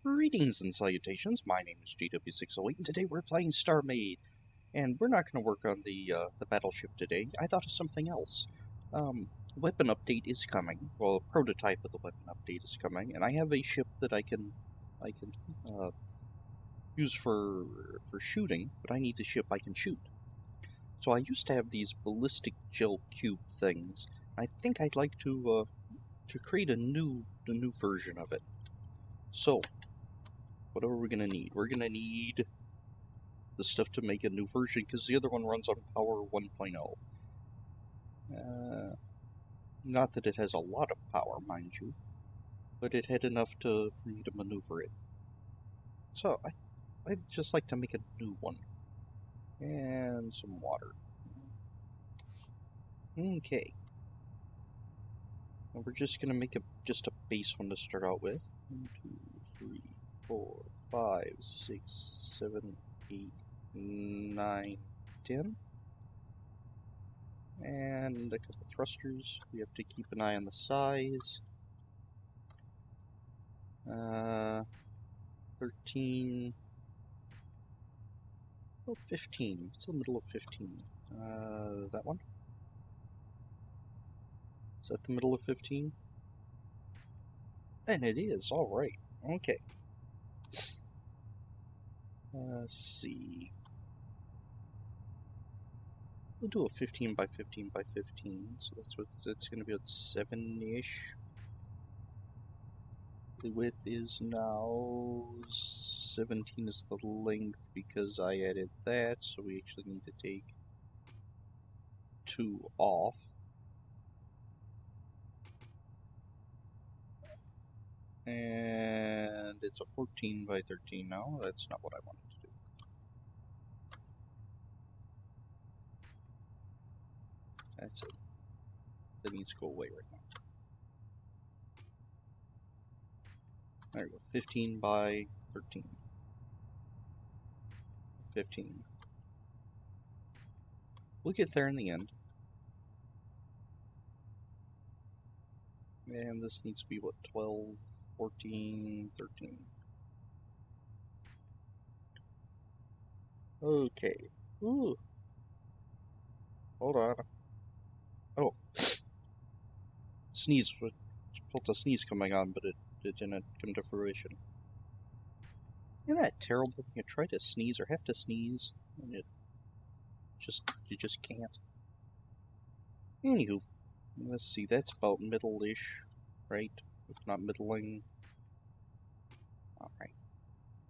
Greetings and salutations, my name is JW608, and today we're playing Starmade. And we're not going to work on the battleship today. I thought of something else. Weapon update is coming. Well, a prototype of the weapon update is coming, and I have a ship that I can use for shooting, but I need a ship I can shoot. So I used to have these ballistic gel cube things. I think I'd like to create a new version of it. So, what are we gonna need? We're gonna need the stuff to make a new version, because the other one runs on power 1.0. Not that it has a lot of power, mind you, but it had enough for me to maneuver it. So, I'd just like to make a new one. And some water. Okay. And we're just gonna make just a base one to start out with. 1, 2, 3, 4, 5, 6, 7, 8, 9, 10. And a couple thrusters. We have to keep an eye on the size. 13. Oh, 15. It's the middle of 15. That one? Is that the middle of 15? And it is, alright. Okay. Let's see. We'll do a 15 by 15 by 15, so that's going to be about 7-ish. The width is now 17 is the length because I added that, so we actually need to take 2 off. And it's a 14 by 13 now. That's not what I wanted to do. That's it. That needs to go away right now. There we go. 15 by 13. 15. We'll get there in the end. And this needs to be, what, 12, 14, 13. Okay. Ooh. Hold on. Oh. Sneeze. Felt a sneeze coming on, but it didn't come to fruition. Isn't that terrible when you try to sneeze or have to sneeze and you just can't? Anywho, let's see, that's about middle-ish, right? If not middling. Alright.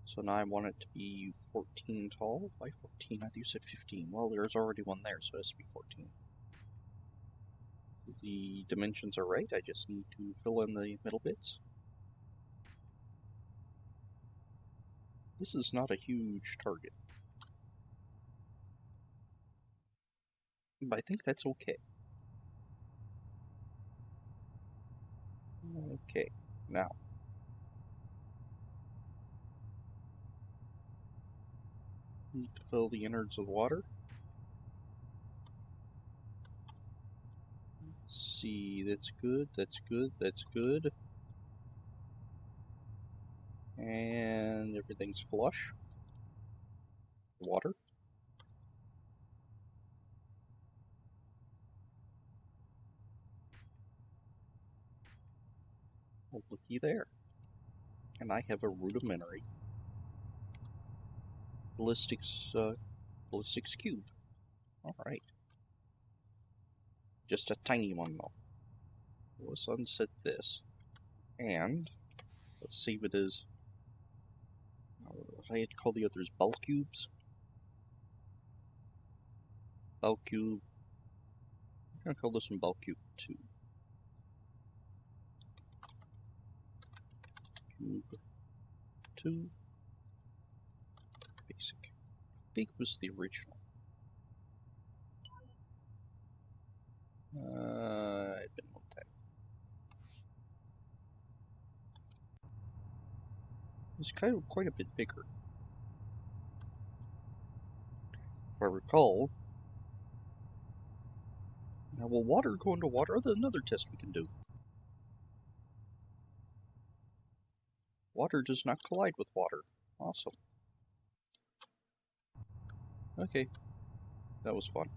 So now I want it to be 14 tall. Why 14? I thought you said 15. Well, there's already one there, so it has to be 14. The dimensions are right, I just need to fill in the middle bits. This is not a huge target. But I think that's okay. Okay, now. Need to fill the innards with water. Let's see, that's good, that's good, that's good. And everything's flush. Water. Well, looky there. And I have a rudimentary ballistics cube. Alright. Just a tiny one, though. Let's unset this. And let's save it as, I had to call the others BalCubes. BalCube. I'm going to call this one BalCube 2. Cube 2. Basic. Big was the original. I've been with that. It's kind of quite a bit bigger. If I recall. Now, will water go into water? Oh, there's another test we can do. Water does not collide with water. Awesome. Okay. That was fun.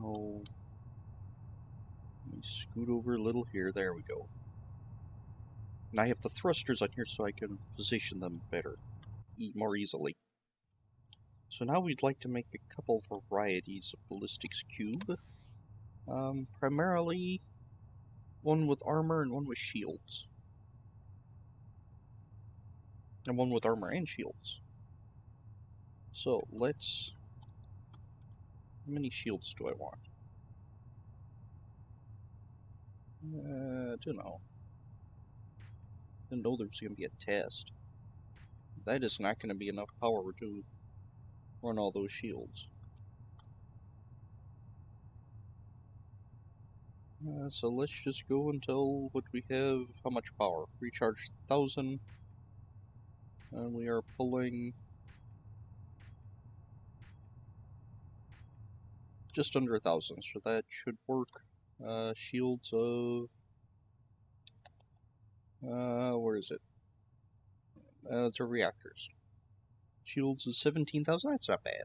Oh. Let me scoot over a little here. There we go. And I have the thrusters on here so I can position them better. More easily. So now we'd like to make a couple varieties of ballistics cube. Primarily one with armor and one with shields. And one with armor and shields. So let's... How many shields do I want? I don't know. Didn't know there was going to be a test. That is not going to be enough power to run all those shields. So let's just go until what we have, how much power? Recharge 1,000. And we are pulling just under 1,000, so that should work. Shields of... where is it? It's our reactors. Shields is 17,000, that's not bad.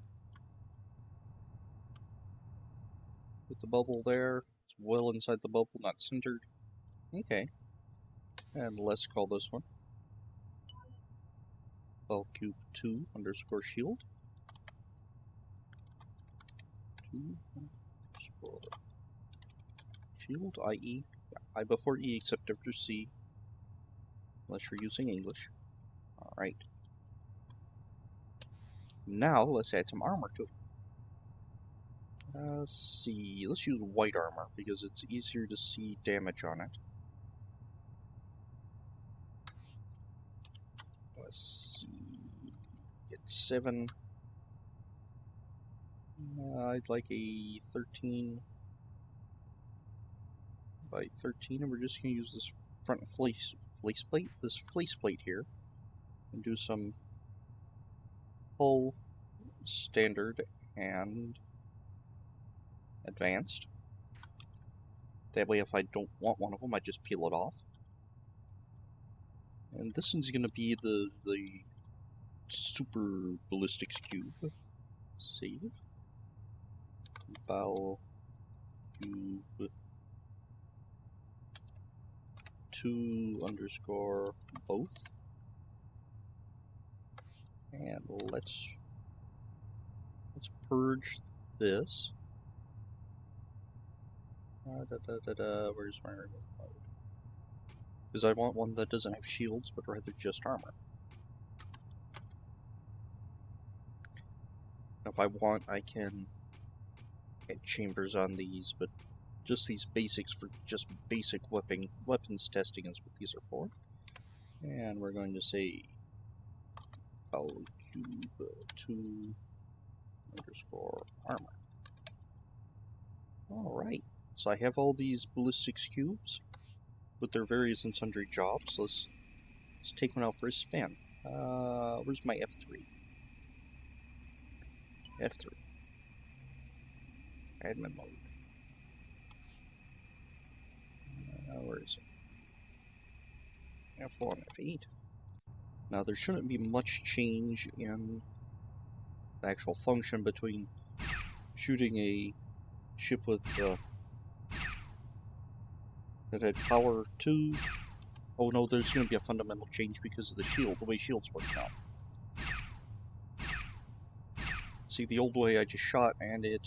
With the bubble there, it's well inside the bubble, not centered. Okay. And let's call this one BalCube 2 underscore shield. 2 underscore shield, i.e. I before E except after C. Unless you're using English. Alright. Now, let's add some armor to it. Let's see. Let's use white armor because it's easier to see damage on it. Let's see. Get 7. I'd like a 13 by 13, and we're just going to use this front fleece plate here, and do some full, standard, and advanced. That way if I don't want one of them, I just peel it off. And this one's going to be the super ballistics cube. Save. BalCube 2 underscore both. And let's purge this. Where's my remote mode? Because I want one that doesn't have shields, but rather just armor. If I want, I can add chambers on these, but just these basics for just basic weapons testing is what these are for. And we're going to say BalCube 2 underscore armor. Alright, so I have all these ballistics cubes with their various and sundry jobs. Let's take one out for a spin. Where's my F3? F3. Admin mode. Where is it? F1, F8. Now there shouldn't be much change in the actual function between shooting a ship with that had power 2. Oh no, there's going to be a fundamental change because of the shield, the way shields work now. See, the old way I just shot, and the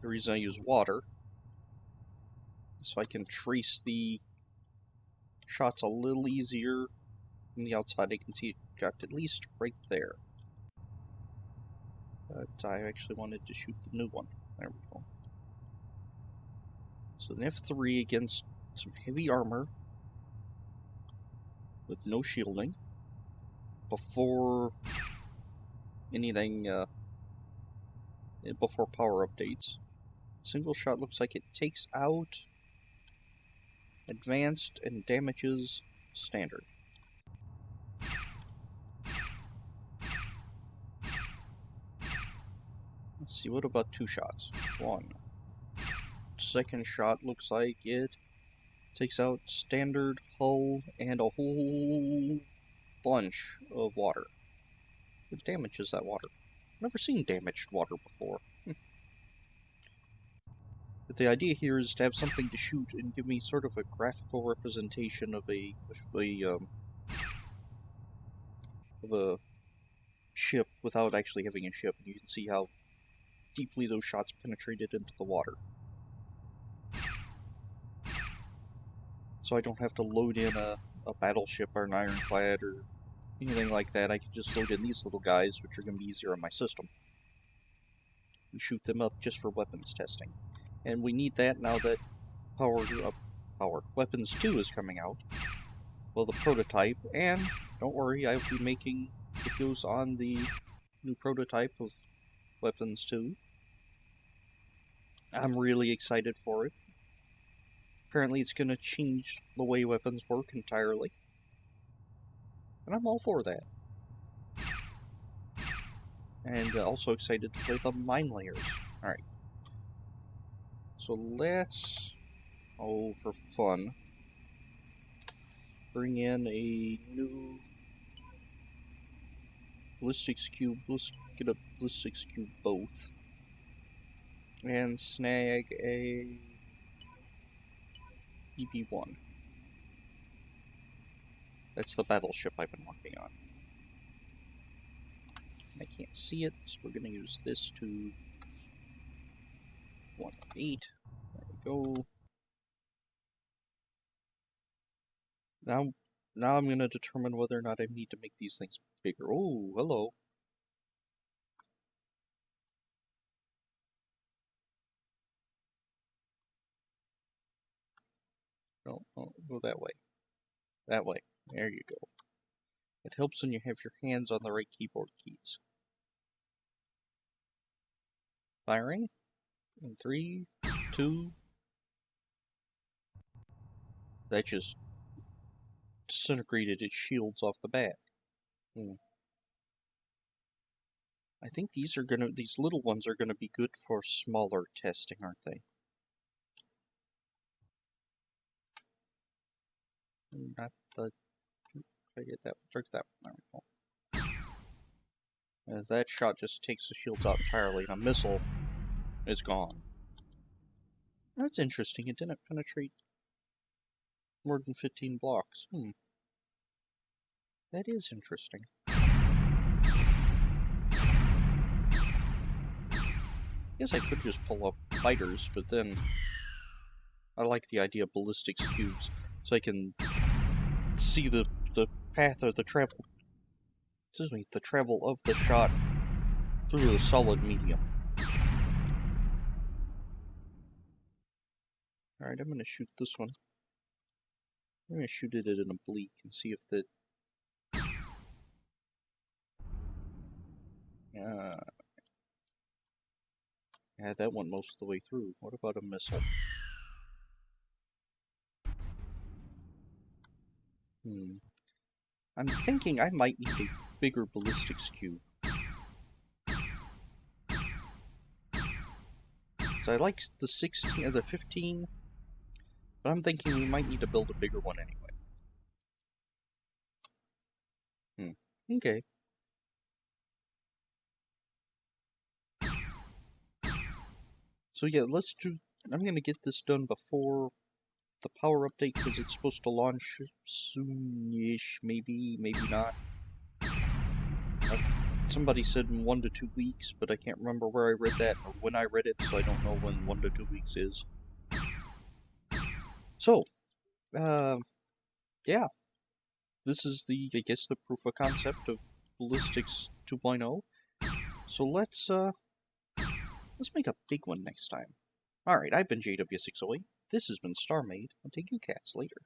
reason I use water, so I can trace the shots a little easier from the outside. I can see it got at least right there. But I actually wanted to shoot the new one. There we go. So an F3 against some heavy armor with no shielding before anything, before power updates. Single shot looks like it takes out advanced and damages standard. Let's see, what about 2 shots? 1, second shot looks like it takes out standard hull and a whole bunch of water. What damage is that water? I've never seen damaged water before. But the idea here is to have something to shoot and give me sort of a graphical representation of a ship without actually having a ship. And you can see how deeply those shots penetrated into the water. So I don't have to load in a battleship or an ironclad or anything like that. I can just load in these little guys, which are going to be easier on my system, and shoot them up just for weapons testing. And we need that now that Weapons 2 is coming out. Well, the prototype, and don't worry, I'll be making videos on the new prototype of Weapons 2. I'm really excited for it. Apparently it's going to change the way weapons work entirely. And I'm all for that. And also excited to play the mine layers. Alright. So let's, for fun, bring in a new ballistics cube. Let's get a ballistics cube both. And snag a BB-1. That's the battleship I've been working on. I can't see it, so we're going to use this to 1.8. There we go. Now I'm going to determine whether or not I need to make these things bigger. Oh, hello. No, go that way. That way. There you go. It helps when you have your hands on the right keyboard keys. Firing. In 3, 2. That just disintegrated its shields off the bat. I think these little ones are gonna be good for smaller testing, aren't they? Not the. Try to get that. Drink that one. There we go. As that shot just takes the shields out entirely, and a missile is gone. That's interesting. It didn't penetrate more than 15 blocks. That is interesting. Guess I could just pull up fighters, but then I like the idea of ballistics cubes, so I can see the path or the travel. Excuse me, the travel of the shot through a solid medium. Alright, I'm gonna shoot this one. I'm gonna shoot it at an oblique and see if the. Yeah, that went most of the way through. What about a missile? I'm thinking I might need a bigger ballistics cube. So I like the 16 or the 15, but I'm thinking we might need to build a bigger one anyway. Okay. So yeah, I'm gonna get this done before the power update, because it's supposed to launch soon-ish, maybe not. Somebody said in 1 to 2 weeks, but I can't remember where I read that or when I read it, so I don't know when 1 to 2 weeks is. So, yeah. This is I guess the proof of concept of ballistics 2.0. So let's make a big one next time. Alright, I've been JW608. This has been Starmade. I'll take you cats later.